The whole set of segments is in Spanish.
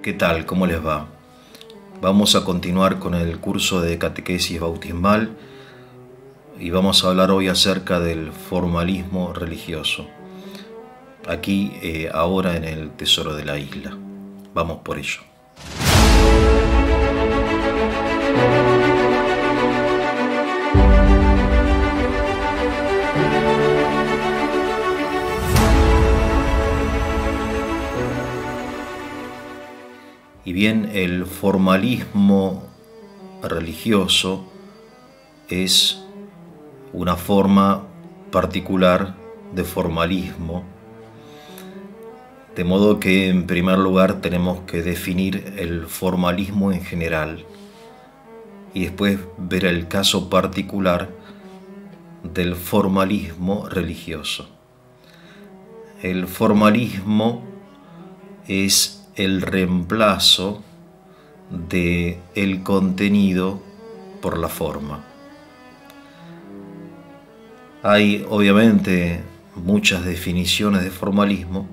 ¿Qué tal? ¿Cómo les va? Vamos a continuar con el curso de catequesis bautismal y vamos a hablar hoy acerca del formalismo religioso. Aquí, ahora en el Tesoro de la Isla. Vamos por ello. Y bien, el formalismo religioso es una forma particular de formalismo, de modo que en primer lugar tenemos que definir el formalismo en general y después ver el caso particular del formalismo religioso. El formalismo es el reemplazo del contenido por la forma. Hay obviamente muchas definiciones de formalismo,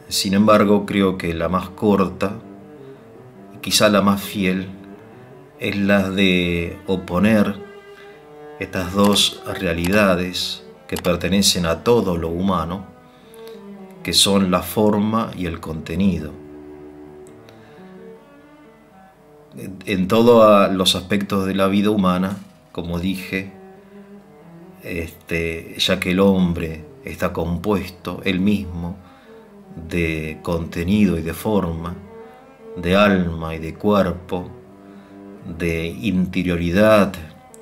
sin embargo creo que la más corta y quizá la más fiel es la de oponer estas dos realidades que pertenecen a todo lo humano, que son la forma y el contenido. En todos los aspectos de la vida humana, como dije, ya que el hombre está compuesto él mismo de contenido y de forma, de alma y de cuerpo, de interioridad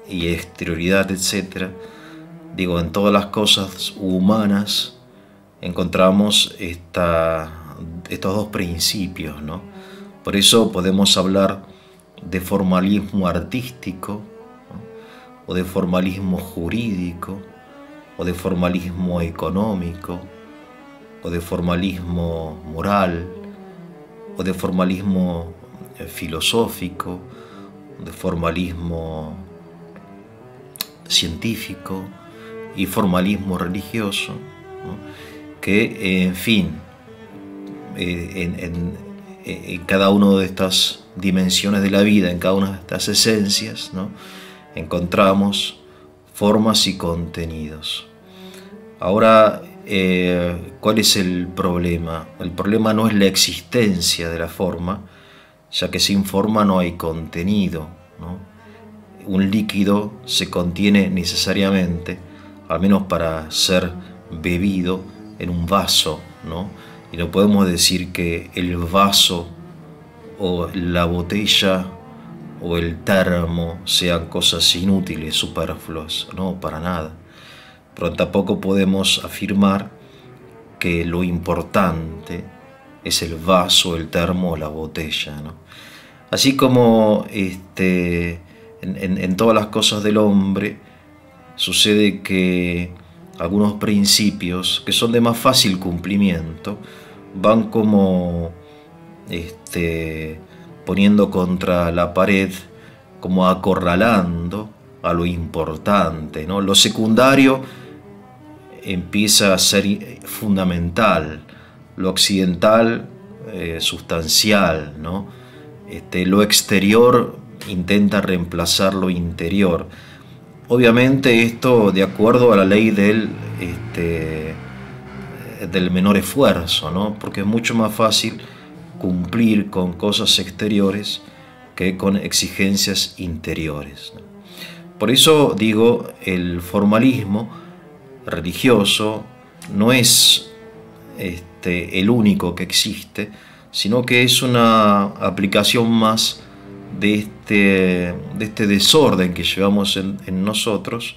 y exterioridad, etc. Digo, en todas las cosas humanas encontramos estos dos principios, ¿no? Por eso podemos hablar de formalismo artístico, ¿no? O de formalismo jurídico, o de formalismo económico, o de formalismo moral, o de formalismo filosófico, de formalismo científico y formalismo religioso, ¿no? Que, en fin, en cada una de estas dimensiones de la vida, en cada una de estas esencias, ¿no? Encontramos formas y contenidos. Ahora, ¿cuál es el problema? El problema no es la existencia de la forma, ya que sin forma no hay contenido, ¿no? Un líquido se contiene necesariamente, al menos para ser bebido, en un vaso, ¿no? Y no podemos decir que el vaso o la botella o el termo sean cosas inútiles, superfluas, no, para nada. Pero tampoco podemos afirmar que lo importante es el vaso, el termo o la botella, ¿no? Así como en todas las cosas del hombre sucede que algunos principios que son de más fácil cumplimiento van como poniendo contra la pared, como acorralando a lo importante, ¿no? Lo secundario empieza a ser fundamental, lo occidental sustancial, ¿no? Lo exterior intenta reemplazar lo interior. Obviamente esto de acuerdo a la ley del menor esfuerzo, ¿no? Porque es mucho más fácil cumplir con cosas exteriores que con exigencias interiores, ¿no? Por eso digo, el formalismo religioso no es el único que existe, sino que es una aplicación más de este desorden que llevamos en nosotros,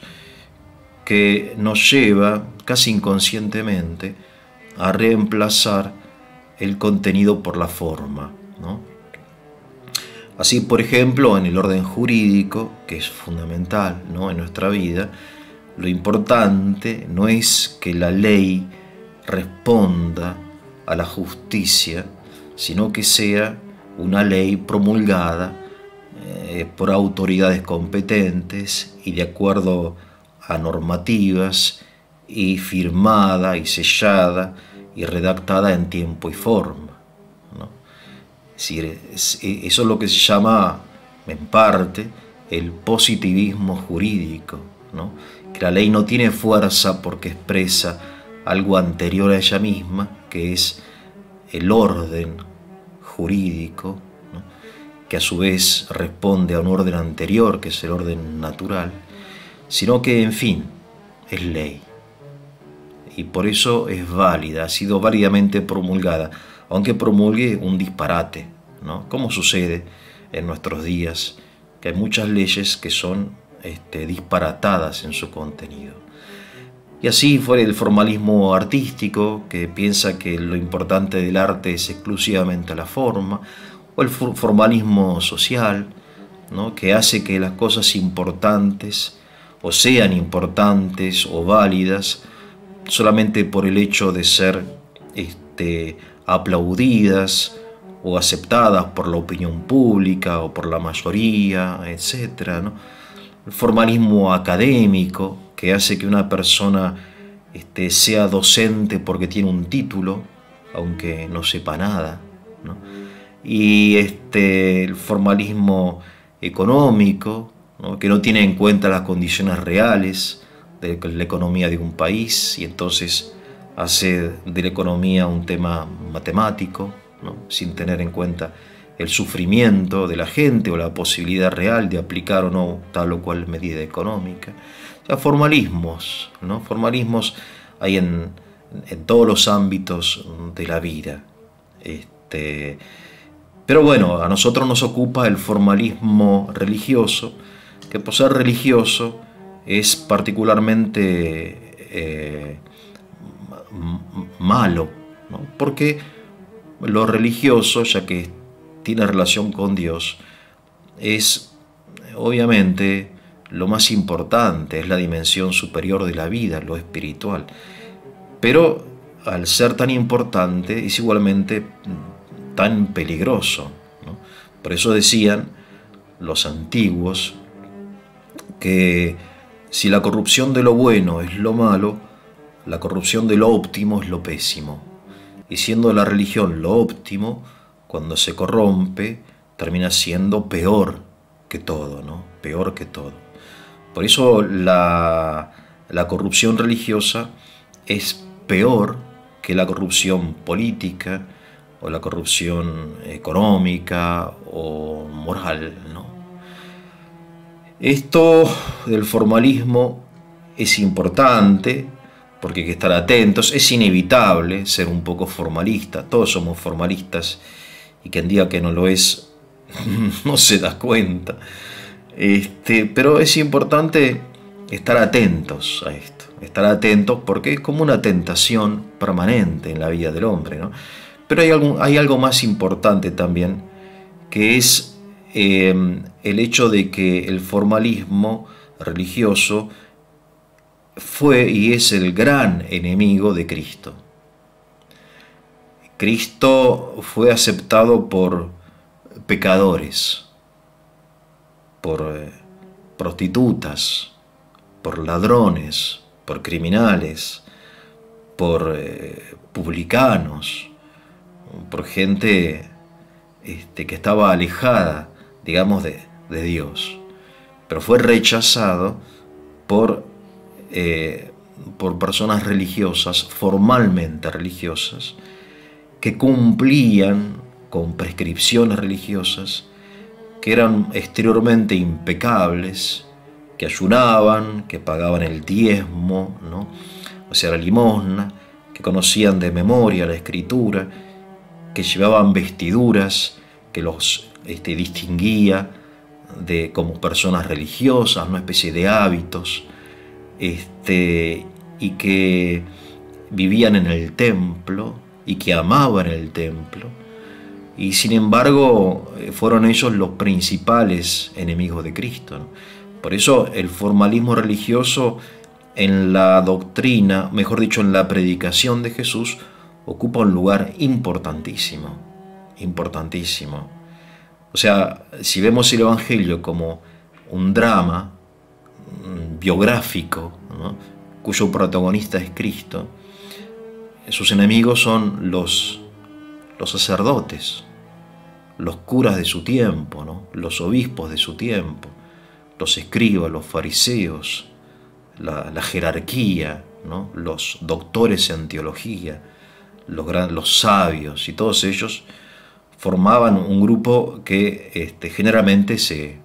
que nos lleva casi inconscientemente a reemplazar el contenido por la forma, ¿no? Así, por ejemplo, en el orden jurídico, que es fundamental, ¿no?, en nuestra vida, lo importante no es que la ley responda a la justicia, sino que sea una ley promulgada por autoridades competentes y de acuerdo a normativas, y firmada y sellada y redactada en tiempo y forma, ¿no? decir, eso es lo que se llama, en parte, el positivismo jurídico, ¿no? Que la ley no tiene fuerza porque expresa algo anterior a ella misma, que es el orden jurídico, ¿no? Que a su vez responde a un orden anterior, que es el orden natural, sino que, en fin, es ley. Y por eso es válida, ha sido válidamente promulgada, aunque promulgue un disparate, ¿no? Como sucede en nuestros días, que hay muchas leyes que son disparatadas en su contenido. Y así fue el formalismo artístico, que piensa que lo importante del arte es exclusivamente la forma, o el formalismo social, ¿no? Que hace que las cosas importantes o sean importantes o válidas solamente por el hecho de ser aplaudidas o aceptadas por la opinión pública o por la mayoría, etc., ¿no? El formalismo académico, que hace que una persona sea docente porque tiene un título, aunque no sepa nada, ¿no? Y el formalismo económico, ¿no? Que no tiene en cuenta las condiciones reales de la economía de un país y entonces hace de la economía un tema matemático, ¿no? Sin tener en cuenta el sufrimiento de la gente o la posibilidad real de aplicar o no tal o cual medida económica. O sea, formalismos, ¿no? Formalismos hay en todos los ámbitos de la vida. Pero bueno, a nosotros nos ocupa el formalismo religioso, que por ser religioso es particularmente malo, ¿no? Porque lo religioso, ya que tiene relación con Dios, es obviamente lo más importante, es la dimensión superior de la vida, lo espiritual. Pero al ser tan importante es igualmente tan peligroso, ¿no? Por eso decían los antiguos que si la corrupción de lo bueno es lo malo, la corrupción de lo óptimo es lo pésimo. Y siendo la religión lo óptimo, cuando se corrompe, termina siendo peor que todo, ¿no? Peor que todo. Por eso la corrupción religiosa es peor que la corrupción política o la corrupción económica o moral, ¿no? Esto del formalismo es importante porque hay que estar atentos, es inevitable ser un poco formalista, todos somos formalistas y quien diga que no lo es no se da cuenta. Pero es importante estar atentos a esto, estar atentos porque es como una tentación permanente en la vida del hombre, ¿no? Pero hay algo más importante también, que es el hecho de que el formalismo religioso fue y es el gran enemigo de Cristo. Cristo fue aceptado por pecadores, por prostitutas, por ladrones, por criminales, por publicanos, por gente que estaba alejada, digamos, de Dios. Pero fue rechazado por personas religiosas, formalmente religiosas, que cumplían con prescripciones religiosas, que eran exteriormente impecables, que ayunaban, que pagaban el diezmo, ¿no? O sea, la limosna, que conocían de memoria la escritura, que llevaban vestiduras que los distinguía como personas religiosas, una especie de hábitos, y que vivían en el templo y que amaban el templo, y sin embargo fueron ellos los principales enemigos de Cristo, ¿no? Por eso el formalismo religioso en la doctrina, mejor dicho, en la predicación de Jesús, ocupa un lugar importantísimo, importantísimo. O sea, si vemos el Evangelio como un drama biográfico, ¿no? Cuyo protagonista es Cristo, sus enemigos son los sacerdotes, los curas de su tiempo, ¿no? Los obispos de su tiempo, los escribas, los fariseos, la jerarquía, ¿no? Los doctores en teología, los sabios, y todos ellos formaban un grupo que generalmente se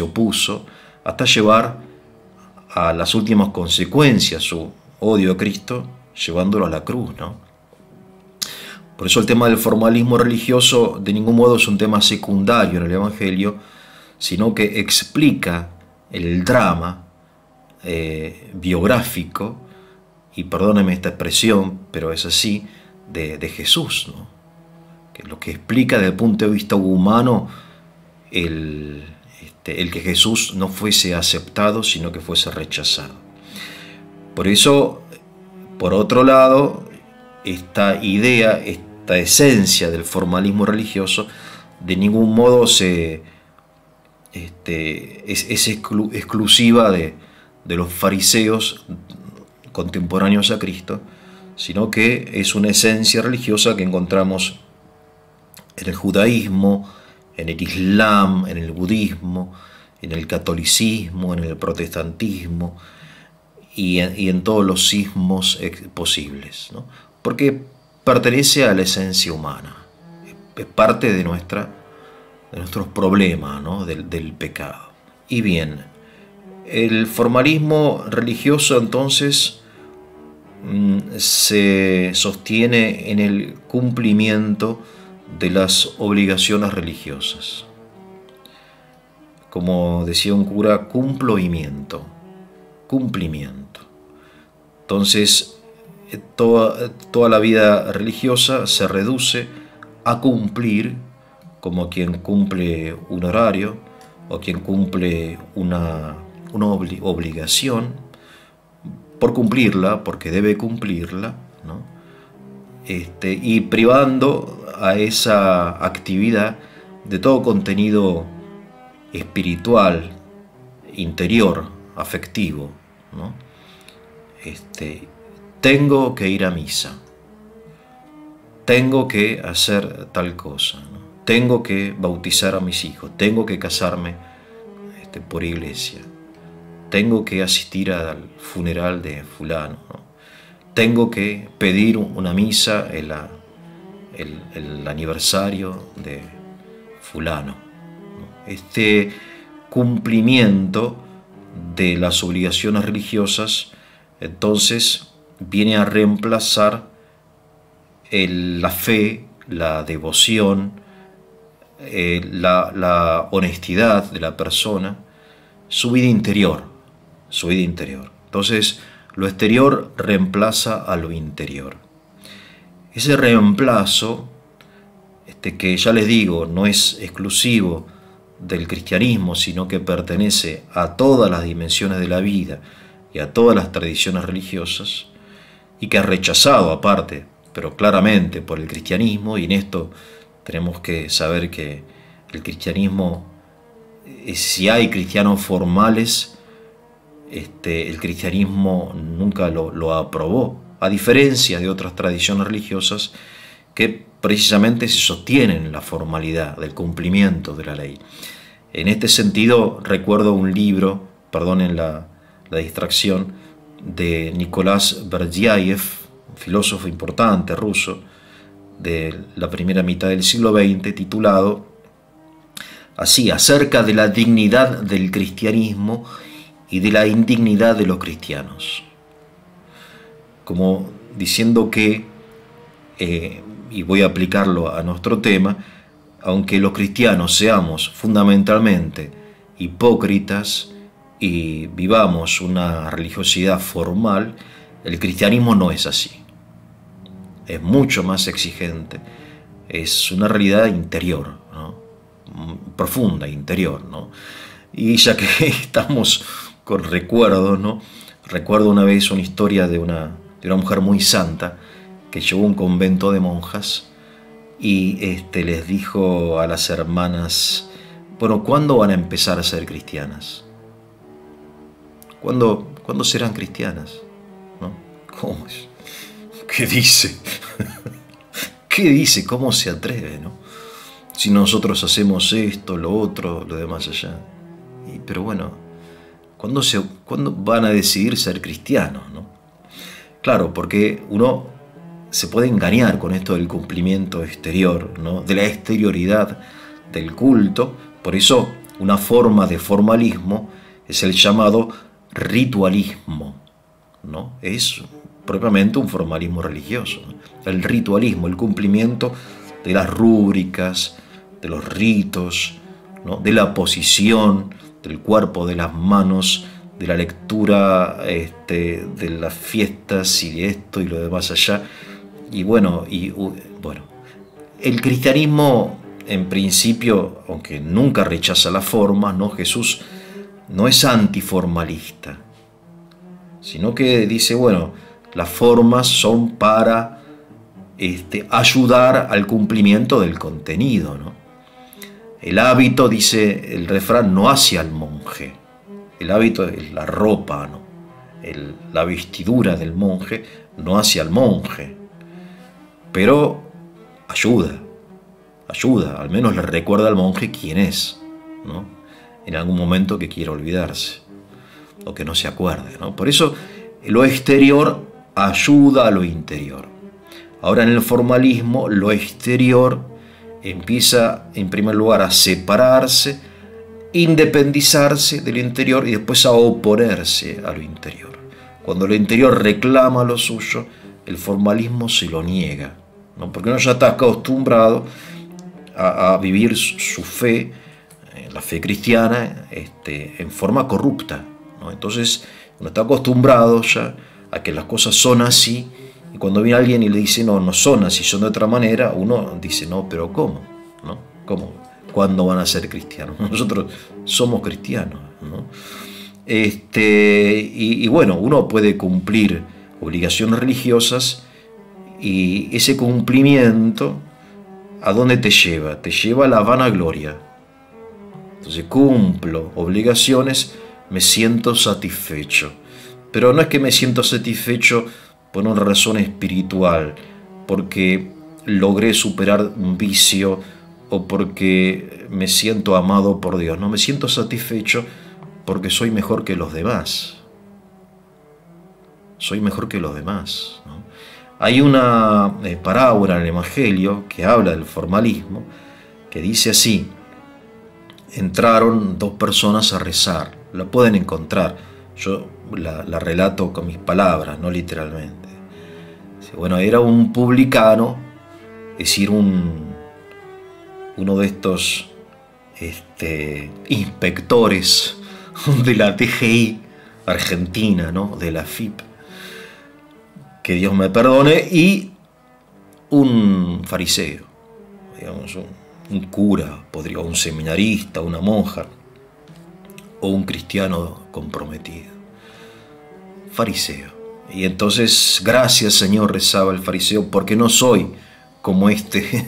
opuso, hasta llevar a las últimas consecuencias su odio a Cristo, llevándolo a la cruz, ¿no? Por eso el tema del formalismo religioso de ningún modo es un tema secundario en el Evangelio, sino que explica el drama biográfico, y perdónenme esta expresión, pero es así, de Jesús, ¿no? Que lo que explica desde el punto de vista humano el que Jesús no fuese aceptado, sino que fuese rechazado. Por eso, por otro lado, esta idea, esta esencia del formalismo religioso, de ningún modo es exclusiva de los fariseos contemporáneos a Cristo, sino que es una esencia religiosa que encontramos en el judaísmo, en el islam, en el budismo, en el catolicismo, en el protestantismo y en todos los sismos posibles, ¿no? Porque pertenece a la esencia humana, es parte de nuestros problemas, ¿no? del pecado. Y bien, el formalismo religioso entonces se sostiene en el cumplimiento de las obligaciones religiosas. Como decía un cura, cumplimiento. Entonces, toda la vida religiosa se reduce a cumplir, como quien cumple un horario o quien cumple una obligación, por cumplirla, porque debe cumplirla, ¿no? Y privando a esa actividad de todo contenido espiritual, interior, afectivo, ¿no? Tengo que ir a misa, tengo que hacer tal cosa, ¿no? Tengo que bautizar a mis hijos, tengo que casarme por iglesia, tengo que asistir al funeral de fulano, ¿no? Tengo que pedir una misa el aniversario de fulano, ¿no? Este cumplimiento de las obligaciones religiosas entonces viene a reemplazar la fe, la devoción, la honestidad de la persona, su vida interior. Entonces, lo exterior reemplaza a lo interior. Ese reemplazo, que ya les digo, no es exclusivo del cristianismo, sino que pertenece a todas las dimensiones de la vida y a todas las tradiciones religiosas, y que es rechazado aparte, pero claramente por el cristianismo, y en esto tenemos que saber que el cristianismo, si hay cristianos formales, el cristianismo nunca lo aprobó, a diferencia de otras tradiciones religiosas que precisamente se sostienen en la formalidad del cumplimiento de la ley. En este sentido, recuerdo un libro, perdonen la distracción, de Nicolás Berdyaev, un filósofo importante ruso de la primera mitad del siglo XX, titulado así: acerca de la dignidad del cristianismo y de la indignidad de los cristianos. Como diciendo que, y voy a aplicarlo a nuestro tema, aunque los cristianos seamos fundamentalmente hipócritas y vivamos una religiosidad formal, el cristianismo no es así. Es mucho más exigente, es una realidad interior, ¿no? Profunda, interior, ¿no? Y ya que estamos con recuerdos, ¿no? Recuerdo una vez una historia de una mujer muy santa que llegó a un convento de monjas y les dijo a las hermanas: bueno, ¿cuándo van a empezar a ser cristianas? ¿Cuándo serán cristianas? ¿No? ¿Cómo es? ¿Qué dice? ¿Qué dice? ¿Cómo se atreve, no? Si nosotros hacemos esto, lo otro, lo demás allá. Pero bueno, ¿cuándo van a decidir ser cristianos, no? Claro, porque uno se puede engañar con esto del cumplimiento exterior, ¿no? De la exterioridad del culto. Por eso una forma de formalismo es el llamado ritualismo, ¿no? Es propiamente un formalismo religioso, ¿no? El ritualismo, el cumplimiento de las rúbricas, de los ritos, ¿no? De la posición del cuerpo, de las manos, de la lectura de las fiestas y de esto y lo demás allá. Y bueno, el cristianismo en principio, aunque nunca rechaza la forma, ¿no? Jesús no es antiformalista, sino que dice, bueno, las formas son para ayudar al cumplimiento del contenido, ¿no? El hábito, dice el refrán, no hace al monje. El hábito es la ropa, ¿no? La vestidura del monje no hace al monje, pero ayuda, al menos le recuerda al monje quién es, ¿no? En algún momento que quiera olvidarse o que no se acuerde, ¿no? Por eso lo exterior ayuda a lo interior. Ahora en el formalismo lo exterior empieza en primer lugar a separarse, independizarse del interior y después a oponerse a lo interior. Cuando lo interior reclama lo suyo, el formalismo se lo niega, ¿no? Porque uno ya está acostumbrado a vivir su fe, la fe cristiana, en forma corrupta, ¿no? Entonces uno está acostumbrado ya a que las cosas son así, y cuando viene alguien y le dice no son así, son de otra manera, uno dice no, pero ¿cómo? ¿No? ¿Cómo? ¿Cuándo van a ser cristianos? Nosotros somos cristianos, ¿no? Y bueno, uno puede cumplir obligaciones religiosas y ese cumplimiento, ¿a dónde te lleva? Te lleva a la vanagloria. Entonces cumplo obligaciones, me siento satisfecho. Pero no es que me siento satisfecho por una razón espiritual, porque logré superar un vicio o porque me siento amado por Dios. No, me siento satisfecho porque soy mejor que los demás. Soy mejor que los demás, ¿no? Hay una parábola en el Evangelio que habla del formalismo, que dice así: entraron dos personas a rezar. La pueden encontrar. Yo la relato con mis palabras, no literalmente. Bueno, era un publicano, es decir, uno de estos inspectores de la TGI Argentina, ¿no? De la FIP, que Dios me perdone, y un fariseo, digamos, un cura, podría, un seminarista, una monja, o un cristiano comprometido. Fariseo. Y entonces, gracias Señor, rezaba el fariseo, porque no soy como este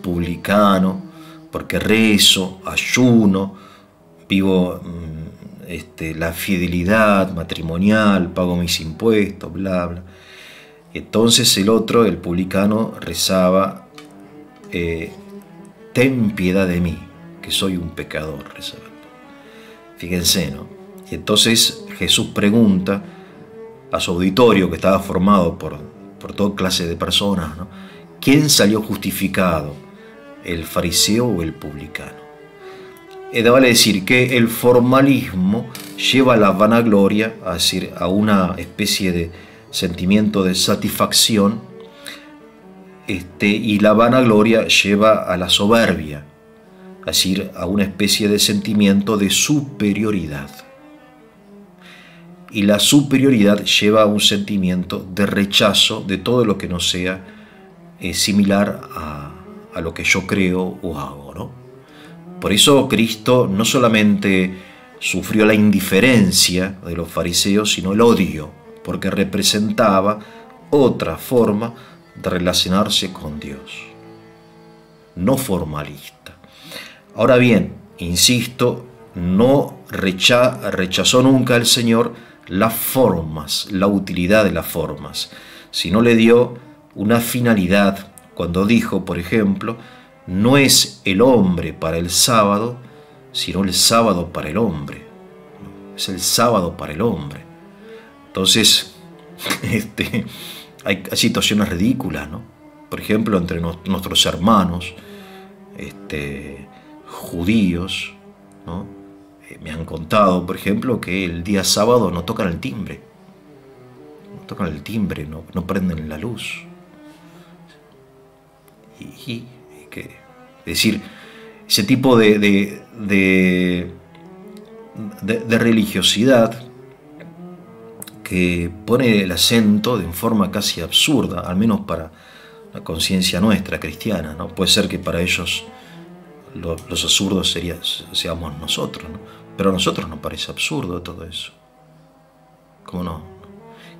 publicano, porque rezo, ayuno, vivo la fidelidad matrimonial, pago mis impuestos, bla, bla. Y entonces el otro, el publicano, rezaba, ten piedad de mí, que soy un pecador, rezaba. Fíjense, ¿no? Y entonces Jesús pregunta a su auditorio, que estaba formado por toda clase de personas, ¿no? ¿Quién salió justificado, el fariseo o el publicano? Vale decir que el formalismo lleva a la vanagloria, es decir, a una especie de sentimiento de satisfacción, y la vanagloria lleva a la soberbia, es decir, a una especie de sentimiento de superioridad. Y la superioridad lleva a un sentimiento de rechazo de todo lo que no sea similar a lo que yo creo o hago, ¿no? Por eso Cristo no solamente sufrió la indiferencia de los fariseos, sino el odio, porque representaba otra forma de relacionarse con Dios, no formalista. Ahora bien, insisto, no rechazó nunca el Señor las formas, la utilidad de las formas, sino le dio una finalidad, cuando dijo, por ejemplo, no es el hombre para el sábado, sino el sábado para el hombre. Es el sábado para el hombre. Entonces, hay situaciones ridículas, ¿no? Por ejemplo, entre nuestros hermanos judíos, ¿no? Me han contado, por ejemplo, que el día sábado no tocan el timbre. No tocan el timbre, no prenden la luz. Es decir, ese tipo de religiosidad que pone el acento de forma casi absurda, al menos para la conciencia nuestra cristiana, ¿no? Puede ser que para ellos los absurdos seamos nosotros, ¿no? Pero a nosotros nos parece absurdo todo eso. ¿Cómo no?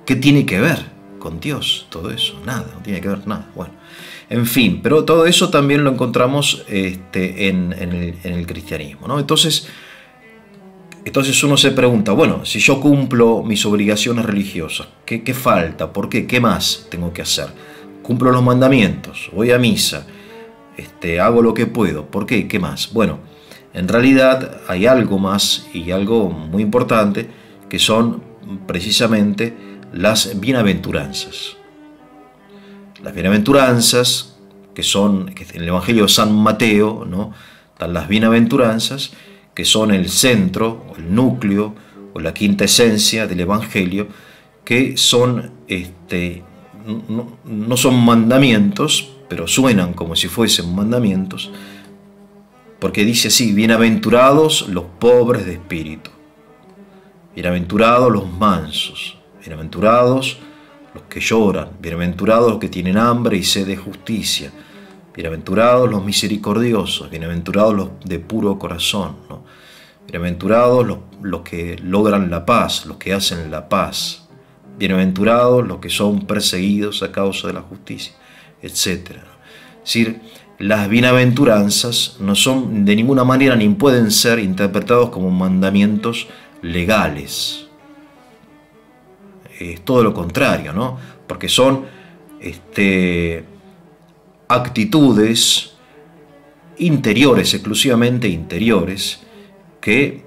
¿Qué tiene que ver con Dios todo eso? Nada, no tiene que ver nada. Bueno, en fin, pero todo eso también lo encontramos en el cristianismo, ¿no? Entonces uno se pregunta, bueno, si yo cumplo mis obligaciones religiosas, ¿qué falta? ¿Por qué? ¿Qué más tengo que hacer? Cumplo los mandamientos, voy a misa, hago lo que puedo. ¿Por qué? ¿Qué más? Bueno, en realidad hay algo más y algo muy importante que son precisamente las bienaventuranzas. Las bienaventuranzas, que en el Evangelio de San Mateo, ¿no? Están las bienaventuranzas, que son el centro, el núcleo, o la quinta esencia del Evangelio, que son, no son mandamientos, pero suenan como si fuesen mandamientos, porque dice así: bienaventurados los pobres de espíritu, bienaventurados los mansos, bienaventurados los que lloran, bienaventurados los que tienen hambre y sed de justicia, bienaventurados los misericordiosos, bienaventurados los de puro corazón, ¿no? Bienaventurados los que logran la paz, los que hacen la paz, bienaventurados los que son perseguidos a causa de la justicia, etc. Es decir, las bienaventuranzas no son de ninguna manera ni pueden ser interpretados como mandamientos legales. Es todo lo contrario, ¿no? Porque son actitudes interiores, exclusivamente interiores, que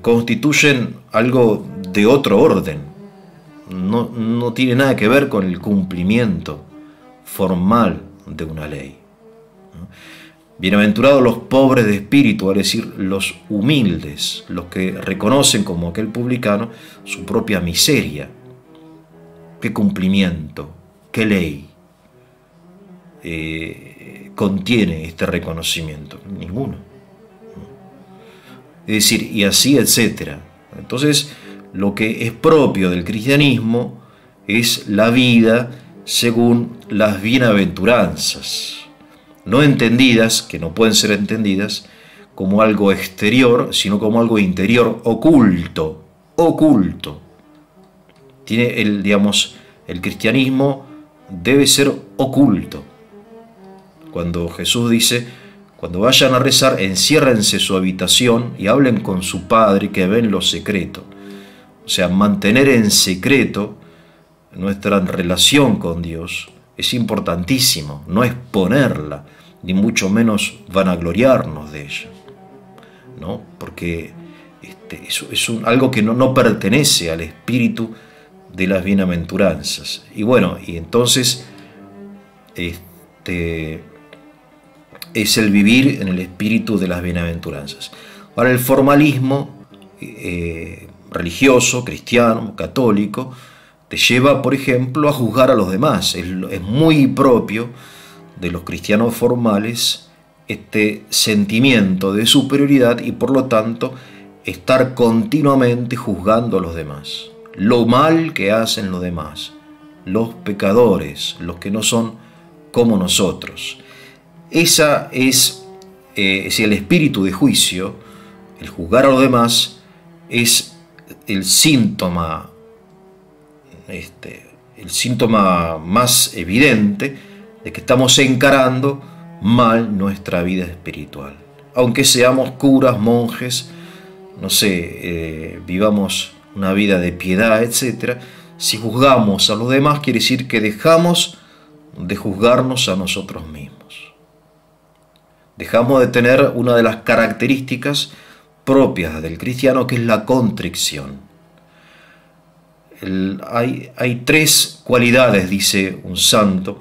constituyen algo de otro orden. No tiene nada que ver con el cumplimiento formal de una ley. Bienaventurados los pobres de espíritu, es decir, los humildes, los que reconocen como aquel publicano su propia miseria. ¿Qué cumplimiento, qué ley contiene este reconocimiento? Ninguno. Es decir, y así, etcétera. Entonces, lo que es propio del cristianismo es la vida según las bienaventuranzas, no entendidas, que no pueden ser entendidas como algo exterior, sino como algo interior, oculto. Tiene el cristianismo debe ser oculto. Cuando Jesús dice: cuando vayan a rezar, enciérrense su habitación y hablen con su Padre que ve en lo secreto. O sea, mantener en secreto nuestra relación con Dios es importantísimo, no exponerla, ni mucho menos vanagloriarnos de ella, ¿no? Porque es algo que no pertenece al espíritu de las bienaventuranzas. Y bueno, y entonces es el vivir en el espíritu de las bienaventuranzas. Ahora, el formalismo religioso, cristiano, católico, te lleva, por ejemplo, a juzgar a los demás. Es muy propio de los cristianos formales este sentimiento de superioridad y, por lo tanto, estar continuamente juzgando a los demás. Lo mal que hacen los demás, los pecadores, los que no son como nosotros. Esa es el espíritu de juicio. El juzgar a los demás es el síntoma más evidente de que estamos encarando mal nuestra vida espiritual. Aunque seamos curas, monjes, no sé, vivamos una vida de piedad, etc. Si juzgamos a los demás, quiere decir que dejamos de juzgarnos a nosotros mismos. Dejamos de tener una de las características propias del cristiano, que es la contrición. Hay tres cualidades, dice un santo,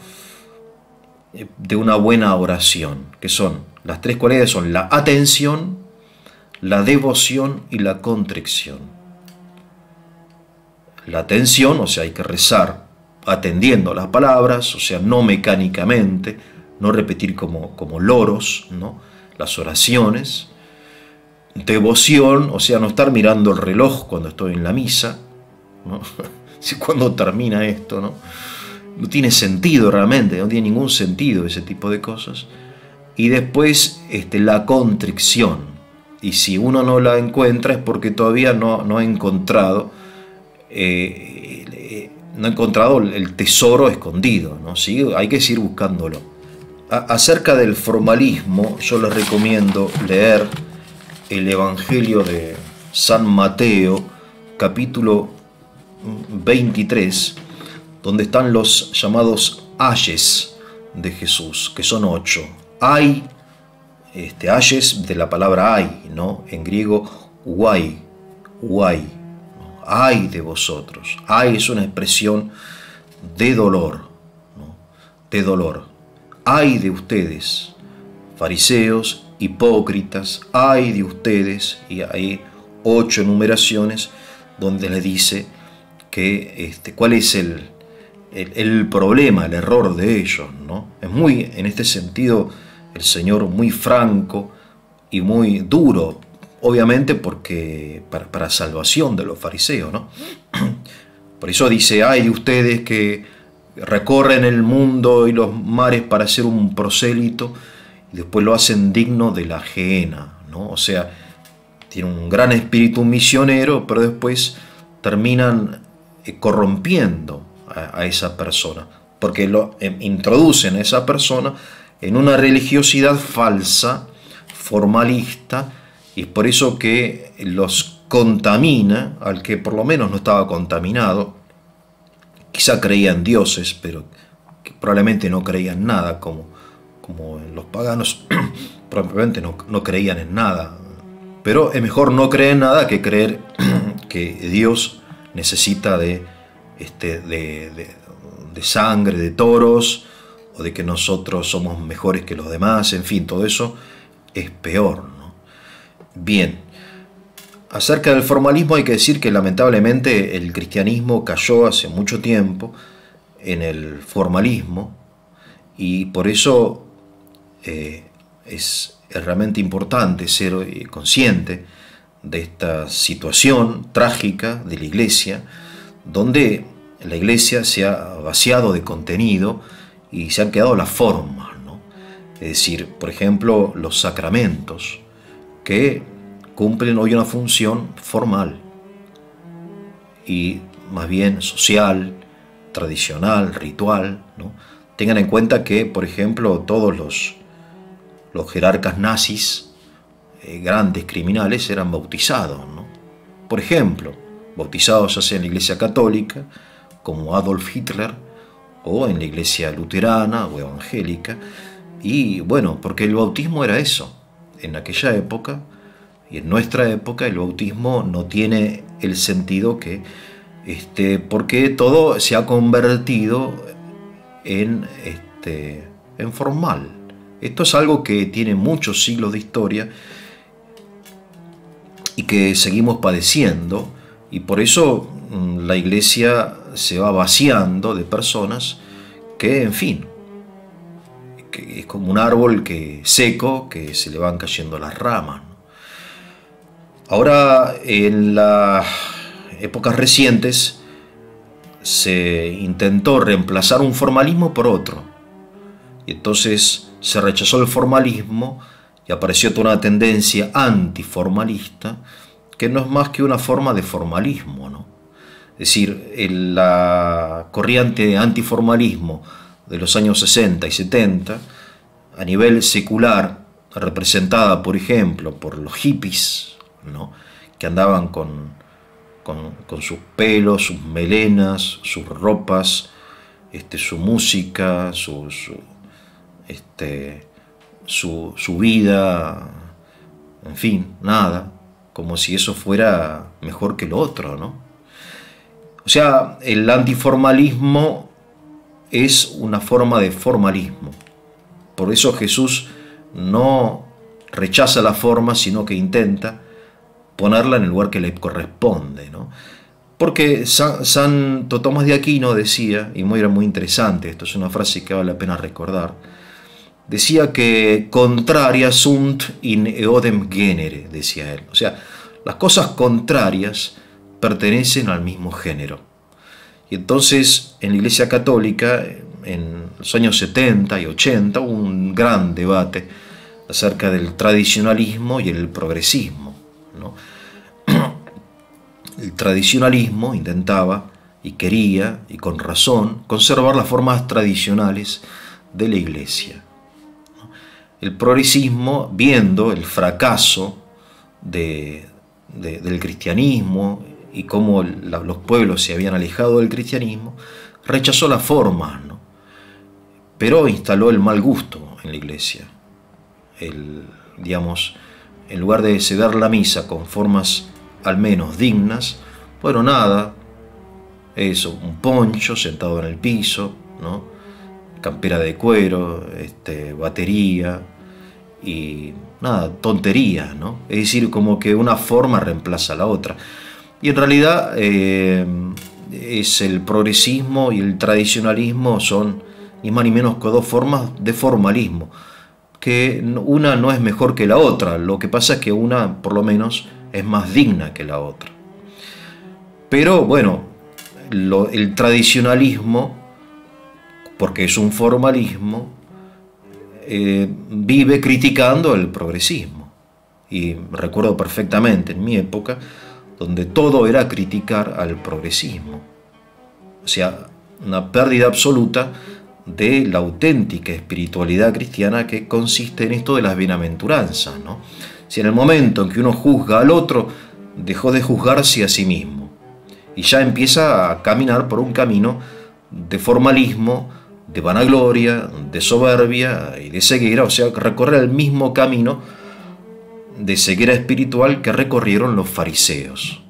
de una buena oración, que son, las tres cualidades son la atención, la devoción y la contrición. La atención, o sea, hay que rezar atendiendo las palabras, o sea, no mecánicamente, no repetir como loros, ¿no?, las oraciones. Devoción, o sea, no estar mirando el reloj cuando estoy en la misa, ¿no? Cuando termina esto, ¿no? No tiene sentido realmente, no tiene ningún sentido ese tipo de cosas. Y después la contrición, y si uno no la encuentra es porque todavía no ha encontrado el tesoro escondido, ¿no? ¿Sí? Hay que seguir buscándolo. Acerca del formalismo, yo les recomiendo leer el Evangelio de San Mateo, capítulo 23, donde están los llamados ayes de Jesús, que son 8. Ay, ayes de la palabra ay, ¿no? En griego, uai, ¿no? Ay de vosotros. Ay es una expresión de dolor, ¿no?, de dolor. Ay de ustedes, fariseos, hipócritas, ay de ustedes, y hay 8 enumeraciones donde le dice que cuál es el problema, el error de ellos, ¿no? Es muy, en este sentido, el Señor muy franco y muy duro, obviamente porque para salvación de los fariseos, ¿no? Por eso dice, ay de ustedes que recorren el mundo y los mares para ser un prosélito, y después lo hacen digno de la gehenna, ¿no? O sea, tienen un gran espíritu misionero, pero después terminan corrompiendo a esa persona, porque introducen a esa persona en una religiosidad falsa, formalista, y es por eso que los contamina al que por lo menos no estaba contaminado. Quizá creía en dioses, pero que probablemente no creían nada, como los paganos probablemente no creían en nada. Pero es mejor no creer en nada que creer que Dios necesita de sangre de toros, o de que nosotros somos mejores que los demás. En fin, todo eso es peor, ¿no? Bien, acerca del formalismo hay que decir que lamentablemente el cristianismo cayó hace mucho tiempo en el formalismo, y por eso es realmente importante ser consciente de esta situación trágica de la Iglesia, donde la Iglesia se ha vaciado de contenido y se han quedado las formas, ¿no? Es decir, por ejemplo, los sacramentos, que cumplen hoy una función formal y más bien social, tradicional, ritual, ¿no? Tengan en cuenta que, por ejemplo, todos los jerarcas nazis, grandes criminales, eran bautizados, ¿no? Por ejemplo, bautizados ya sea en la Iglesia Católica, como Adolf Hitler, o en la Iglesia Luterana o Evangélica. Y bueno, porque el bautismo era eso. En aquella época y en nuestra época el bautismo no tiene el sentido que porque todo se ha convertido en formal. Esto es algo que tiene muchos siglos de historia y que seguimos padeciendo, y por eso la Iglesia se va vaciando de personas que, en fin, que es como un árbol seco que se le van cayendo las ramas, ¿no? Ahora, en las épocas recientes, se intentó reemplazar un formalismo por otro, y entonces se rechazó el formalismo y apareció toda una tendencia antiformalista, que no es más que una forma de formalismo, ¿no? Es decir, la corriente antiformalismo de los años 60 y 70, a nivel secular, representada, por ejemplo, por los hippies, ¿no?, que andaban con sus pelos, sus melenas, sus ropas su música, su vida, en fin, nada, como si eso fuera mejor que lo otro, ¿no? O sea, el antiformalismo es una forma de formalismo. Por eso Jesús no rechaza la forma, sino que intenta ponerla en el lugar que le corresponde, ¿no? Porque Santo Tomás de Aquino decía, y era muy interesante, esto es una frase que vale la pena recordar, decía que contraria sunt in eodem genere, decía él. O sea, las cosas contrarias pertenecen al mismo género. Y entonces en la Iglesia Católica, en los años 70 y 80, hubo un gran debate acerca del tradicionalismo y el progresismo, ¿no? El tradicionalismo intentaba y quería, y con razón, conservar las formas tradicionales de la Iglesia. El progresismo, viendo el fracaso del cristianismo y cómo los pueblos se habían alejado del cristianismo, rechazó las formas, ¿no? Pero instaló el mal gusto en la Iglesia. Digamos, en lugar de ceder la misa con formas al menos dignas, bueno, nada, eso, un poncho sentado en el piso, ¿no? Campera de cuero, batería y nada, tontería, ¿no? Es decir, como que una forma reemplaza a la otra. Y en realidad es el progresismo y el tradicionalismo son ni más ni menos que dos formas de formalismo, que una no es mejor que la otra, lo que pasa es que una por lo menos es más digna que la otra. Pero bueno, el tradicionalismo, porque es un formalismo, vive criticando el progresismo. Y recuerdo perfectamente en mi época donde todo era criticar al progresismo. O sea, una pérdida absoluta de la auténtica espiritualidad cristiana que consiste en esto de las bienaventuranzas, ¿no? Si en el momento en que uno juzga al otro, dejó de juzgarse a sí mismo y ya empieza a caminar por un camino de formalismo, de vanagloria, de soberbia y de ceguera, o sea, recorrer el mismo camino de ceguera espiritual que recorrieron los fariseos.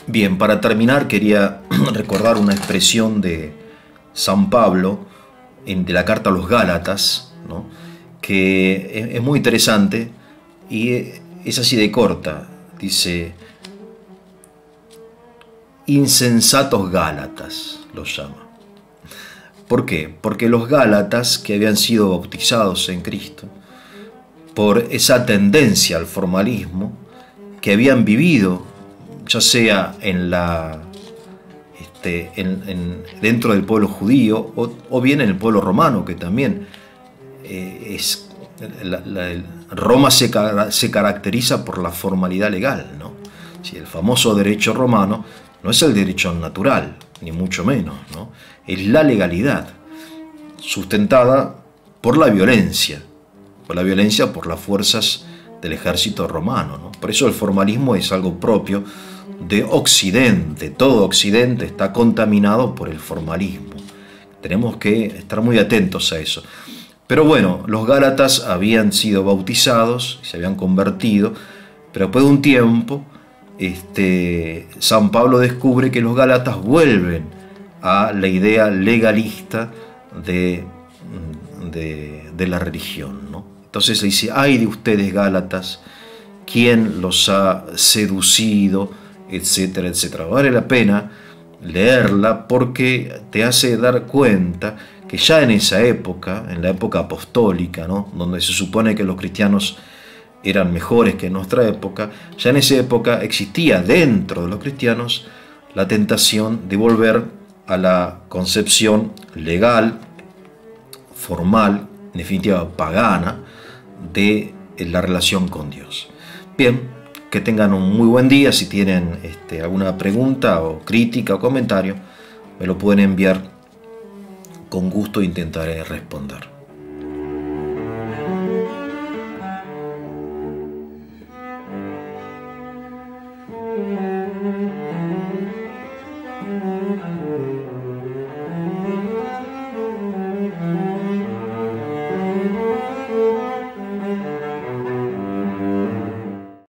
Bien, para terminar quería recordar una expresión de San Pablo de la carta a los Gálatas, ¿no? Que es muy interesante y es así de corta. Dice, insensatos Gálatas los llama. ¿Por qué? Porque los Gálatas, que habían sido bautizados en Cristo, por esa tendencia al formalismo, que habían vivido ya sea dentro del pueblo judío o bien en el pueblo romano, que también Roma se caracteriza por la formalidad legal, ¿no? Si el famoso derecho romano no es el derecho natural, ni mucho menos, ¿no? Es la legalidad, sustentada por la violencia por las fuerzas del ejército romano, ¿no? Por eso el formalismo es algo propio de Occidente. Todo Occidente está contaminado por el formalismo. Tenemos que estar muy atentos a eso. Pero bueno, los Gálatas habían sido bautizados, se habían convertido, pero después de un tiempo, San Pablo descubre que los Gálatas vuelven a la idea legalista de la religión, ¿no? Entonces le dice, ay de ustedes Gálatas, ¿quién los ha seducido? Etcétera, etcétera. Vale la pena leerla porque te hace dar cuenta que ya en esa época, en la época apostólica, ¿no? Donde se supone que los cristianos eran mejores que en nuestra época, ya en esa época existía dentro de los cristianos la tentación de volver a la concepción legal, formal, en definitiva pagana, de la relación con Dios. Bien, que tengan un muy buen día. Si tienen alguna pregunta o crítica o comentario, me lo pueden enviar. Con gusto intentaré responder.